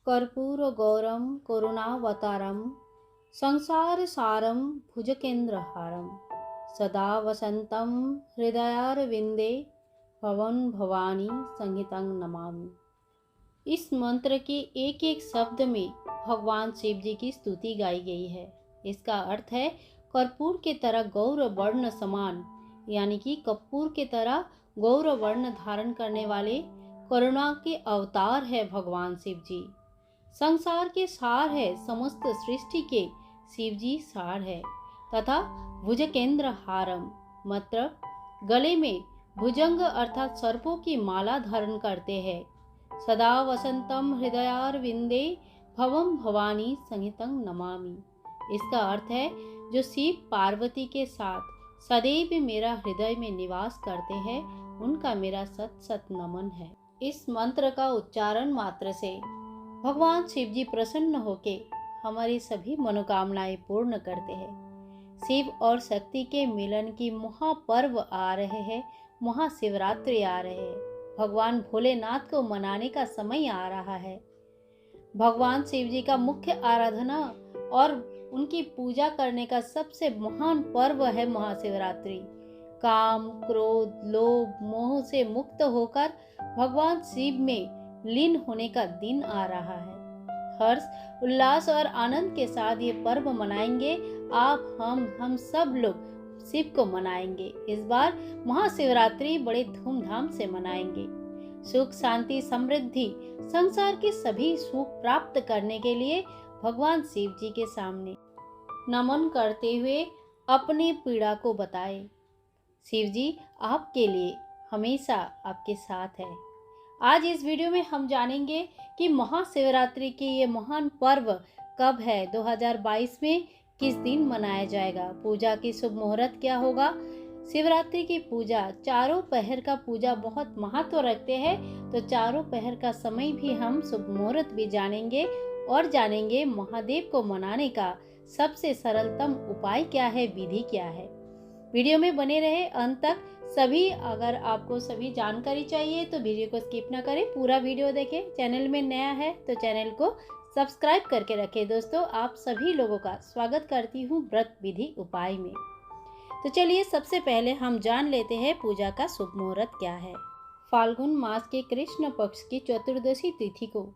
कर्पूरगौरं करुणावतारं संसारसारं भुजगेन्द्रहारं सदा वसन्तं हृदयारविन्दे भवं भवानी संहितं नमामि। इस मंत्र के एक एक शब्द में भगवान शिव जी की स्तुति गाई गई है। इसका अर्थ है कर्पूर के तरह गौर वर्ण समान, यानी कि कपूर के तरह गौर वर्ण धारण करने वाले करुणा के अवतार है भगवान शिव जी। संसार के सार है, समस्त सृष्टि के शिव जी सार है। तथा भुजगेंद्र हारम मतलब गले में भुजंग अर्थात सर्पों की माला धारण करते हैं। सदा वसंतम हृदयारविंदे भवम भवानी संहितं नमामि। इसका अर्थ है जो शिव पार्वती के साथ सदैव मेरा हृदय में निवास करते हैं, उनका मेरा सत सत नमन है। इस मंत्र का उच्चारण मात्र से भगवान शिव जी प्रसन्न होके हमारी सभी मनोकामनाएं पूर्ण करते हैं। शिव और शक्ति के मिलन की महापर्व आ रहे हैं, महाशिवरात्रि आ रहे हैं। भगवान भोलेनाथ को मनाने का समय आ रहा है। भगवान शिव जी का मुख्य आराधना और उनकी पूजा करने का सबसे महान पर्व है महाशिवरात्रि। काम, क्रोध, लोभ, मोह से मुक्त होकर भगवान शिव में लीन होने का दिन आ रहा है। हर्ष, उल्लास और आनंद के साथ ये पर्व मनाएंगे। आप, हम सब लोग शिव को मनाएंगे। इस बार महाशिवरात्रि बड़े धूमधाम से मनाएंगे। सुख, शांति, समृद्धि, संसार के सभी सुख प्राप्त करने के लिए भगवान शिव जी के सामने नमन करते हुए अपनी पीड़ा को बताए। शिव जी आपके लिए हमेशा आपके साथ है। आज इस वीडियो में हम जानेंगे कि महाशिवरात्रि की ये महान पर्व कब है, 2022 में किस दिन मनाया जाएगा, पूजा की शुभ मुहूर्त क्या होगा। शिवरात्रि की पूजा चारों पहर का पूजा बहुत महत्व रखते हैं, तो चारों पहर का समय भी हम शुभ मुहूर्त भी जानेंगे और जानेंगे महादेव को मनाने का सबसे सरलतम उपाय क्या है, विधि क्या है। वीडियो में बने रहे अंत तक। सभी अगर आपको सभी जानकारी चाहिए तो वीडियो को स्किप ना करें, पूरा वीडियो देखें। चैनल में नया है तो चैनल को सब्सक्राइब करके रखें। दोस्तों, आप सभी लोगों का स्वागत करती हूँ व्रत विधि उपाय में। तो चलिए सबसे पहले हम जान लेते हैं पूजा का शुभ मुहूर्त क्या है। फाल्गुन मास के कृष्ण पक्ष की चतुर्दशी तिथि को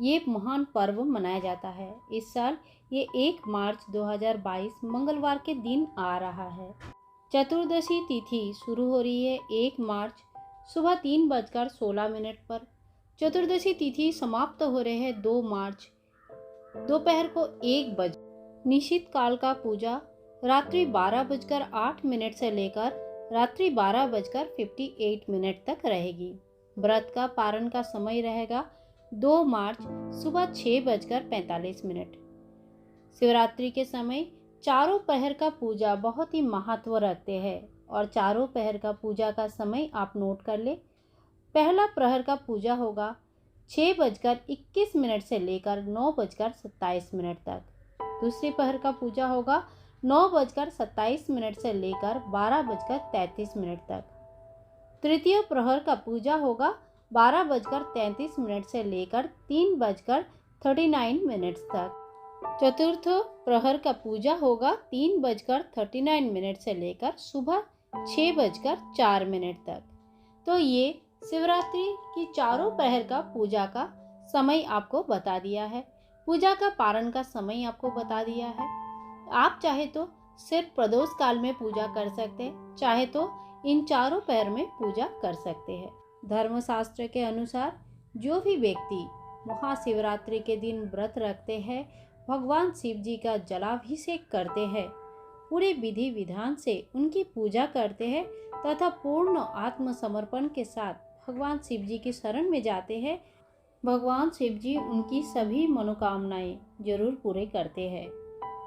ये महान पर्व मनाया जाता है। इस साल ये 1 मार्च 2022 मंगलवार के दिन आ रहा है। चतुर्दशी तिथि शुरू हो रही है 1 मार्च सुबह 3:16 पर। चतुर्दशी तिथि समाप्त हो रहे हैं 2 मार्च दोपहर को 1 बजे। निश्चित काल का पूजा रात्रि 12:08 से लेकर रात्रि 12:58 तक रहेगी। व्रत का पारण का समय रहेगा 2 मार्च सुबह 6:45। शिवरात्रि के समय चारों पहर का पूजा बहुत ही महत्व रखते हैं और चारों पहर का पूजा का समय आप नोट कर ले। पहला प्रहर का पूजा होगा 6:21 से लेकर 9:27 तक। दूसरी पहर का पूजा होगा 9:27 से लेकर 12:33 तक। तृतीय प्रहर का पूजा होगा 12:33 से लेकर 3:39 तक। चतुर्थ प्रहर का पूजा होगा 3:39 से लेकर सुबह 6:04 तक। तो ये शिवरात्रि की चारों पहर का पूजा का समय आपको बता दिया है। पूजा का पारण का समय आपको बता दिया है। आप चाहे तो सिर्फ प्रदोष काल में पूजा कर सकते हैं, चाहे तो इन चारों पहर में पूजा कर सकते हैं। धर्मशास्त्र के अनुसार जो भी व्यक्ति महाशिवरात्रि के दिन व्रत रखते हैं, भगवान शिव जी का जलाभिषेक करते हैं, पूरे विधि विधान से उनकी पूजा करते हैं तथा पूर्ण आत्मसमर्पण के साथ भगवान शिव जी की शरण में जाते हैं, भगवान शिव जी उनकी सभी मनोकामनाएं जरूर पूरे करते हैं।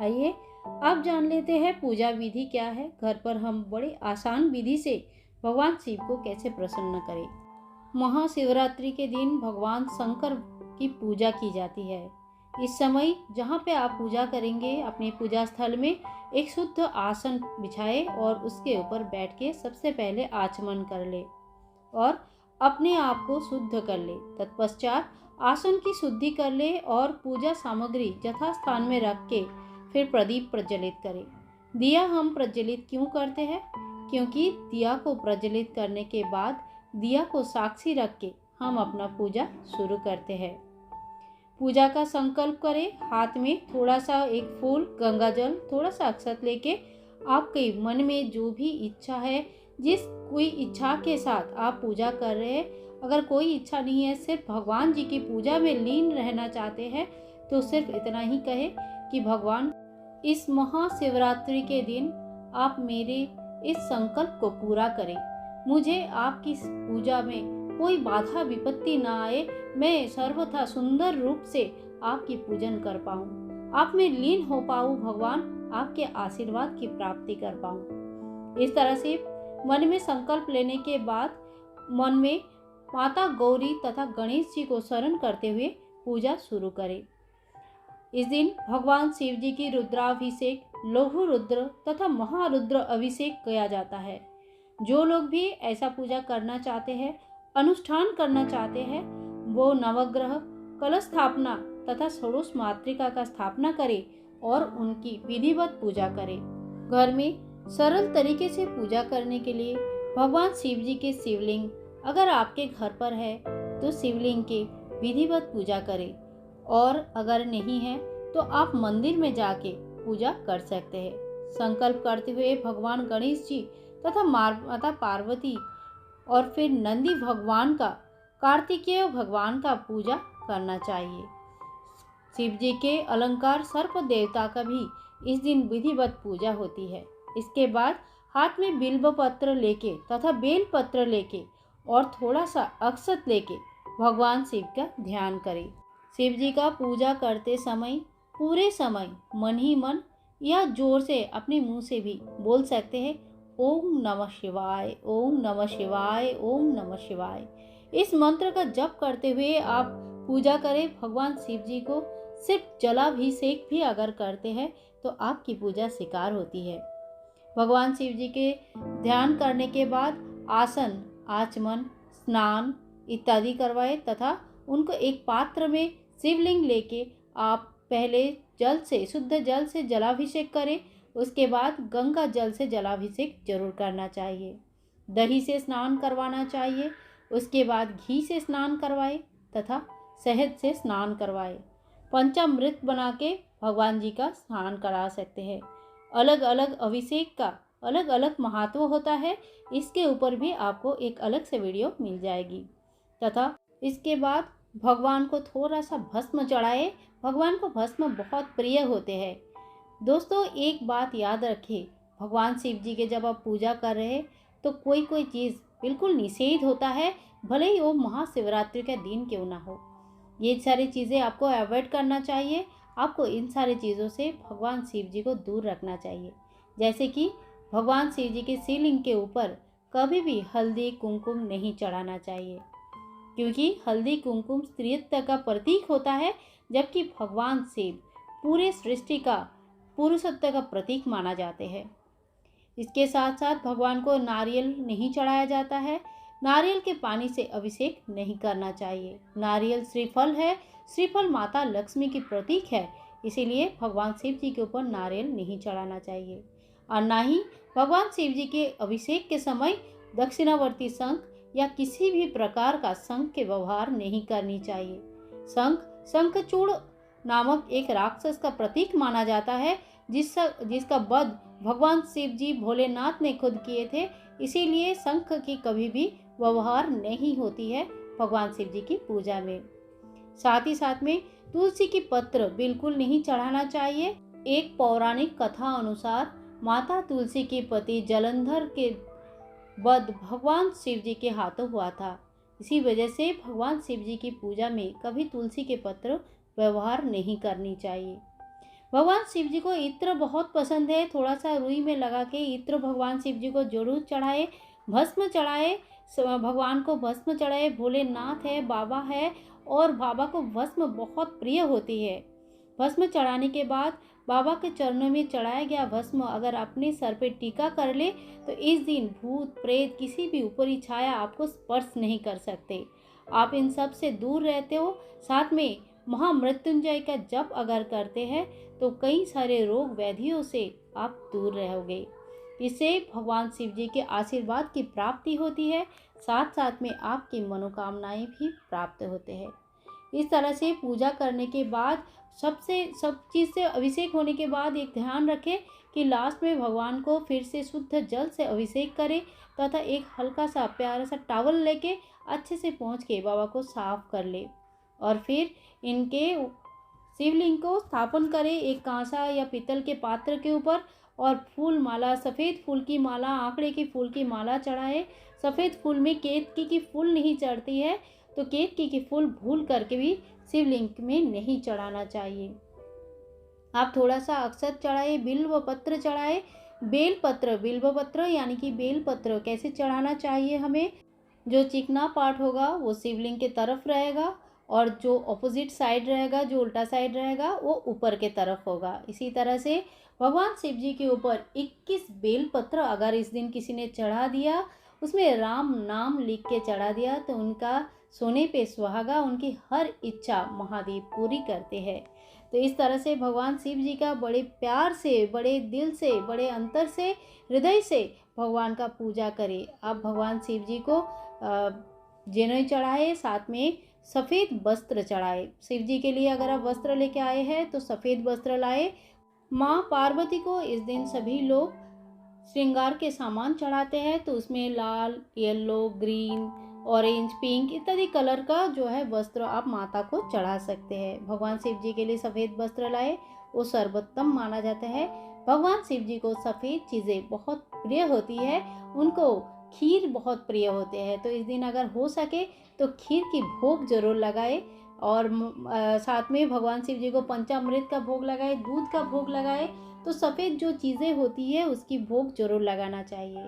आइए अब जान लेते हैं पूजा विधि क्या है। घर पर हम बड़े आसान विधि से भगवान शिव को कैसे प्रसन्न करें। महाशिवरात्रि के दिन भगवान शंकर की पूजा की जाती है। इस समय जहाँ पे आप पूजा करेंगे, अपने पूजा स्थल में एक शुद्ध आसन बिछाए और उसके ऊपर बैठ के सबसे पहले आचमन कर ले और अपने आप को शुद्ध कर ले। तत्पश्चात आसन की शुद्धि कर ले और पूजा सामग्री यथास्थान में रख के फिर प्रदीप प्रज्वलित करें। दिया हम प्रज्वलित क्यों करते हैं? क्योंकि दिया को प्रज्वलित करने के बाद दिया को साक्षी रख के हम अपना पूजा शुरू करते हैं। पूजा का संकल्प करें। हाथ में थोड़ा सा एक फूल, गंगा जल, थोड़ा सा अक्षत लेके आपके मन में जो भी इच्छा है, जिस कोई इच्छा के साथ आप पूजा कर रहे हैं, अगर कोई इच्छा नहीं है, सिर्फ भगवान जी की पूजा में लीन रहना चाहते हैं, तो सिर्फ इतना ही कहे कि भगवान, इस महाशिवरात्रि के दिन आप मेरे इस संकल्प को पूरा करें। मुझे आपकी पूजा में कोई बाधा विपत्ति ना आए, मैं सर्वथा सुंदर रूप से आपकी पूजन कर पाऊं, आप में लीन हो पाऊं भगवान, आपके आशीर्वाद की प्राप्ति कर पाऊं। इस तरह से मन में संकल्प लेने के बाद मन में माता गौरी तथा गणेश जी को शरण करते हुए पूजा शुरू करें। इस दिन भगवान शिव जी की रुद्राभिषेक, लौह रुद्र तथा महारुद्र अभिषेक किया जाता है। जो लोग भी ऐसा पूजा करना चाहते हैं, अनुष्ठान करना चाहते हैं, वो नवग्रह, कलश स्थापना तथा षोडश मातृका का स्थापना करें और उनकी विधिवत पूजा करें। घर में सरल तरीके से पूजा करने के लिए भगवान शिव जी के शिवलिंग अगर आपके घर पर है तो शिवलिंग के विधिवत पूजा करें, और अगर नहीं है तो आप मंदिर में जाके पूजा कर सकते हैं। संकल्प करते हुए भगवान गणेश जी तथा माता पार्वती और फिर नंदी भगवान का, कार्तिकेय भगवान का पूजा करना चाहिए। शिव जी के अलंकार सर्प देवता का भी इस दिन विधिवत पूजा होती है। इसके बाद हाथ में बिल्व पत्र लेके तथा बेल पत्र लेके और थोड़ा सा अक्षत लेके भगवान शिव का ध्यान करें। शिव जी का पूजा करते समय पूरे समय मन ही मन या जोर से अपने मुंह से भी बोल सकते हैं, ओम नमः शिवाय, ओम नमः शिवाय, ओम नमः शिवाय। इस मंत्र का जप करते हुए आप पूजा करें। भगवान शिव जी को सिर्फ जलाभिषेक भी अगर करते हैं तो आपकी पूजा स्वीकार होती है। भगवान शिव जी के ध्यान करने के बाद आसन, आचमन, स्नान इत्यादि करवाए तथा उनको एक पात्र में शिवलिंग लेके आप पहले जल से, शुद्ध जल से जलाभिषेक करें। उसके बाद गंगा जल से जलाभिषेक जरूर करना चाहिए। दही से स्नान करवाना चाहिए। उसके बाद घी से स्नान करवाए तथा शहद से स्नान करवाए। पंचामृत बना के भगवान जी का स्नान करा सकते हैं। अलग अलग अभिषेक का अलग अलग महत्व होता है, इसके ऊपर भी आपको एक अलग से वीडियो मिल जाएगी। तथा इसके बाद भगवान को थोड़ा सा भस्म चढ़ाए। भगवान को भस्म बहुत प्रिय होते हैं। दोस्तों, एक बात याद रखें, भगवान शिव जी के जब आप पूजा कर रहे हैं तो कोई कोई चीज़ बिल्कुल निषेध होता है, भले ही वो महाशिवरात्रि का दिन क्यों ना हो। ये सारी चीज़ें आपको अवॉइड करना चाहिए। आपको इन सारी चीज़ों से भगवान शिव जी को दूर रखना चाहिए। जैसे कि भगवान शिव जी के शिवलिंग के ऊपर कभी भी हल्दी कुमकुम नहीं चढ़ाना चाहिए, क्योंकि हल्दी कुमकुम स्त्रीत्व का प्रतीक होता है, जबकि भगवान शिव पूरे सृष्टि का पुरुषत्व का प्रतीक माना जाते हैं। इसके साथ साथ भगवान को नारियल नहीं चढ़ाया जाता है। नारियल के पानी से अभिषेक नहीं करना चाहिए। नारियल श्रीफल है। श्रीफल माता लक्ष्मी की प्रतीक है, इसीलिए भगवान शिव जी के ऊपर नारियल नहीं चढ़ाना चाहिए। और ना ही भगवान शिव जी के अभिषेक के समय दक्षिणावर्ती शंख या किसी भी प्रकार का शंख के व्यवहार नहीं करनी चाहिए। शंखचूड़ नामक एक राक्षस का प्रतीक माना जाता है, जिसका वध भगवान शिव जी भोलेनाथ ने खुद किए थे। इसीलिए शंख की कभी भी व्यवहार नहीं होती है भगवान शिव जी की पूजा में। साथ ही साथ में तुलसी की पत्र बिल्कुल नहीं चढ़ाना चाहिए। एक पौराणिक कथा अनुसार माता तुलसी के पति जलंधर के वध भगवान शिव जी के हाथों हुआ था। इसी वजह से भगवान शिव जी की पूजा में कभी तुलसी के पत्र व्यवहार नहीं करनी चाहिए। भगवान शिव जी को इत्र बहुत पसंद है। थोड़ा सा रुई में लगा के इत्र भगवान शिव जी को जरूर चढ़ाए। भस्म चढ़ाए, भगवान को भस्म चढ़ाए। भोलेनाथ है, बाबा है, और बाबा को भस्म बहुत प्रिय होती है। भस्म चढ़ाने के बाद बाबा के चरणों में चढ़ाया गया भस्म अगर अपने सर पे टीका कर ले तो इस दिन भूत प्रेत किसी भी ऊपरी छाया आपको स्पर्श नहीं कर सकते। आप इन सब से दूर रहते हो। साथ में महामृत्युंजय का जप अगर करते हैं तो कई सारे रोग व्याधियों से आप दूर रहोगे। इससे भगवान शिव जी के आशीर्वाद की प्राप्ति होती है, साथ साथ में आपकी मनोकामनाएं भी प्राप्त होते हैं। इस तरह से पूजा करने के बाद सब चीज़ से अभिषेक होने के बाद एक ध्यान रखें कि लास्ट में भगवान को फिर से शुद्ध जल से अभिषेक करें तथा एक हल्का सा प्यारा सा टॉवल लेके अच्छे से पोंछ के बाबा को साफ कर ले और फिर इनके शिवलिंग को स्थापन करें एक कांसा या पीतल के पात्र के ऊपर और फूल माला, सफ़ेद फूल की माला, आंकड़े के फूल की माला चढ़ाए। सफ़ेद फूल में केतकी की फूल नहीं चढ़ती है, तो केतकी की फूल भूल करके भी शिवलिंग में नहीं चढ़ाना चाहिए। आप थोड़ा सा अक्षत चढ़ाए, बिल्व पत्र चढ़ाए। बिल्व पत्र यानी कि बेल पत्र कैसे चढ़ाना चाहिए हमें, जो चिकना पार्ट होगा वो शिवलिंग के तरफ रहेगा और जो ऑपोजिट साइड रहेगा, जो उल्टा साइड रहेगा, वो ऊपर के तरफ होगा। इसी तरह से भगवान शिव जी के ऊपर 21 बेलपत्र अगर इस दिन किसी ने चढ़ा दिया, उसमें राम नाम लिख के चढ़ा दिया, तो उनका सोने पे सुहागा, उनकी हर इच्छा महादेव पूरी करते हैं। तो इस तरह से भगवान शिव जी का बड़े प्यार से, बड़े दिल से, बड़े अंतर से, हृदय से भगवान का पूजा करें। आप भगवान शिव जी को जनेऊ चढ़ाए, साथ में सफ़ेद वस्त्र चढ़ाए। शिव जी के लिए अगर आप वस्त्र लेके आए हैं तो सफ़ेद वस्त्र लाए। माँ पार्वती को इस दिन सभी लोग श्रृंगार के सामान चढ़ाते हैं, तो उसमें लाल, येलो, ग्रीन, ऑरेंज, पिंक इत्यादि कलर का जो है वस्त्र आप माता को चढ़ा सकते हैं। भगवान शिव जी के लिए सफ़ेद वस्त्र लाए, वो सर्वोत्तम माना जाता है। भगवान शिव जी को सफ़ेद चीज़ें बहुत प्रिय होती है, उनको खीर बहुत प्रिय होते हैं, तो इस दिन अगर हो सके तो खीर की भोग जरूर लगाए और साथ में भगवान शिव जी को पंचामृत का भोग लगाए, दूध का भोग लगाए। तो सफ़ेद जो चीज़ें होती है उसकी भोग जरूर लगाना चाहिए।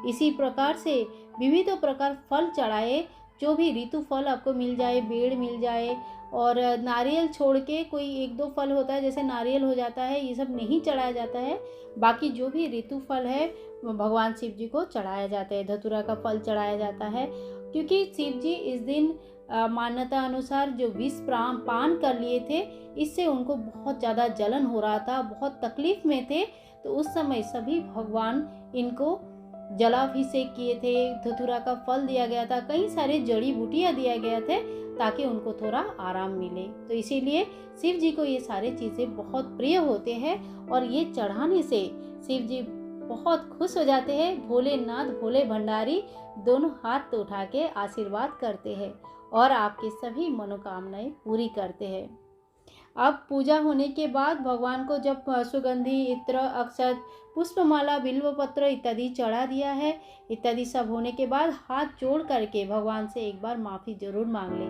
इसी प्रकार से विविध प्रकार फल चढ़ाए, जो भी ऋतु फल आपको मिल जाए, बेड़ मिल जाए, और नारियल छोड़ के कोई एक दो फल होता है जैसे नारियल हो जाता है, ये सब नहीं चढ़ाया जाता है। बाकी जो भी ऋतु फल है भगवान शिव जी को चढ़ाया जाता है। धतूरा का फल चढ़ाया जाता है, क्योंकि शिव जी इस दिन मान्यता अनुसार जो विष पान कर लिए थे, इससे उनको बहुत ज़्यादा जलन हो रहा था, बहुत तकलीफ में थे। तो उस समय सभी भगवान इनको जलाभिषेक किए थे, धतूरा का फल दिया गया था, कई सारे जड़ी बूटियाँ दिया गया थे ताकि उनको थोड़ा आराम मिले। तो इसीलिए शिव जी को ये सारे चीज़ें बहुत प्रिय होते हैं और ये चढ़ाने से शिव जी बहुत खुश हो जाते हैं। भोलेनाथ, भोले भंडारी दोनों हाथ उठा के आशीर्वाद करते हैं और आपकी सभी मनोकामनाएं पूरी करते हैं। अब पूजा होने के बाद भगवान को जब सुगंधी, इत्र, अक्षत, पुष्पमाला, बिल्वपत्र इत्यादि चढ़ा दिया है, इत्यादि सब होने के बाद हाथ जोड़ करके भगवान से एक बार माफ़ी जरूर मांग ले।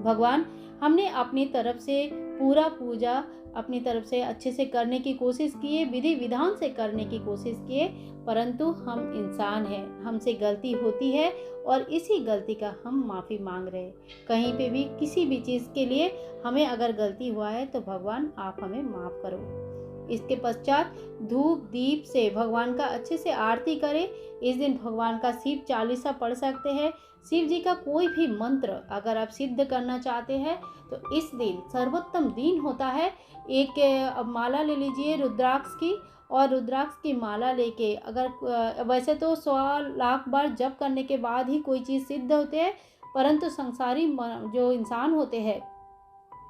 भगवान, हमने अपनी तरफ से पूरा पूजा अपनी तरफ से अच्छे से करने की कोशिश किए, विधि विधान से करने की कोशिश किए, परंतु हम इंसान हैं, हमसे गलती होती है और इसी गलती का हम माफ़ी मांग रहे हैं। कहीं पे भी किसी भी चीज़ के लिए हमें अगर गलती हुआ है तो भगवान आप हमें माफ़ करो। इसके पश्चात धूप दीप से भगवान का अच्छे से आरती करें। इस दिन भगवान का शिव चालीसा पढ़ सकते हैं। शिव जी का कोई भी मंत्र अगर आप सिद्ध करना चाहते हैं तो इस दिन सर्वोत्तम दिन होता है। एक माला ले लीजिए रुद्राक्ष की, और रुद्राक्ष की माला लेके अगर वैसे तो 100 लाख बार जप करने के बाद ही कोई चीज़ सिद्ध होते हैं, परंतु संसारी जो इंसान होते हैं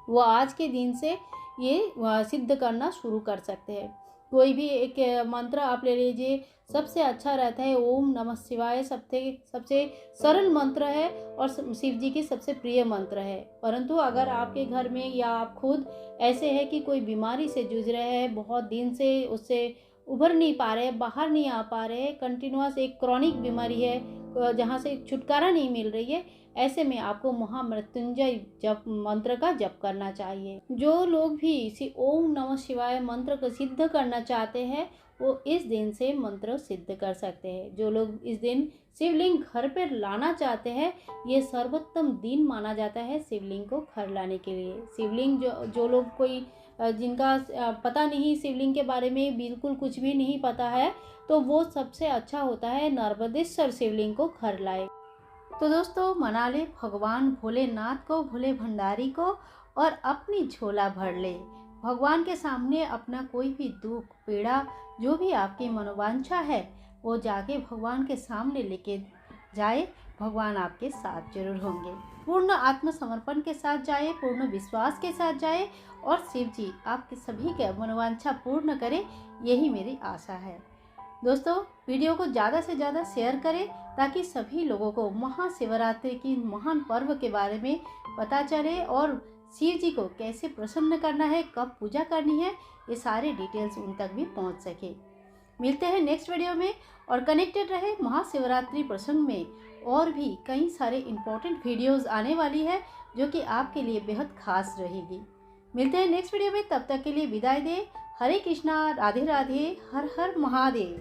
वो आज के दिन से ये सिद्ध करना शुरू कर सकते हैं। कोई भी एक मंत्र आप ले लीजिए, सबसे अच्छा रहता है ओम नमः शिवाय। सबसे सरल मंत्र है और शिव जी की सबसे प्रिय मंत्र है। परंतु अगर आपके घर में या आप खुद ऐसे है कि कोई बीमारी से जूझ रहे हैं, बहुत दिन से उससे उभर नहीं पा रहे, बाहर नहीं आ पा रहे, कंटिन्यूअस एक क्रॉनिक बीमारी है जहाँ से छुटकारा नहीं मिल रही है, ऐसे में आपको महामृत्युंजय जप मंत्र का जप करना चाहिए। जो लोग भी इसी ओम नमः शिवाय मंत्र को सिद्ध करना चाहते हैं वो इस दिन से मंत्र सिद्ध कर सकते हैं। जो लोग इस दिन शिवलिंग घर पर लाना चाहते हैं, ये सर्वोत्तम दिन माना जाता है शिवलिंग को घर लाने के लिए। शिवलिंग जो लोग कोई जिनका पता नहीं, शिवलिंग के बारे में बिल्कुल कुछ भी नहीं पता है, तो वो सबसे अच्छा होता है नर्मदेश्वर शिवलिंग को घर लाए। तो दोस्तों मना ले भगवान भोलेनाथ को, भोले भंडारी को, और अपनी झोला भर ले। भगवान के सामने अपना कोई भी दुख पीड़ा जो भी आपकी मनोवांछा है वो जाके भगवान के सामने लेके जाए। भगवान आपके साथ जरूर होंगे। पूर्ण आत्मसमर्पण के साथ जाए, पूर्ण विश्वास के साथ जाए और शिव जी आपके सभी के मनोवांछा पूर्ण करें, यही मेरी आशा है। दोस्तों वीडियो को ज़्यादा से ज़्यादा शेयर करें ताकि सभी लोगों को महाशिवरात्रि की महान पर्व के बारे में पता चले और शिव जी को कैसे प्रसन्न करना है, कब पूजा करनी है, ये सारे डिटेल्स उन तक भी पहुंच सके। मिलते हैं नेक्स्ट वीडियो में और कनेक्टेड रहे। महाशिवरात्रि प्रसंग में और भी कई सारे इम्पोर्टेंट वीडियोस आने वाली है जो कि आपके लिए बेहद खास रहेगी। मिलते हैं नेक्स्ट वीडियो में, तब तक के लिए विदाई दे। हरे कृष्णा, राधे राधे, हर हर महादेव।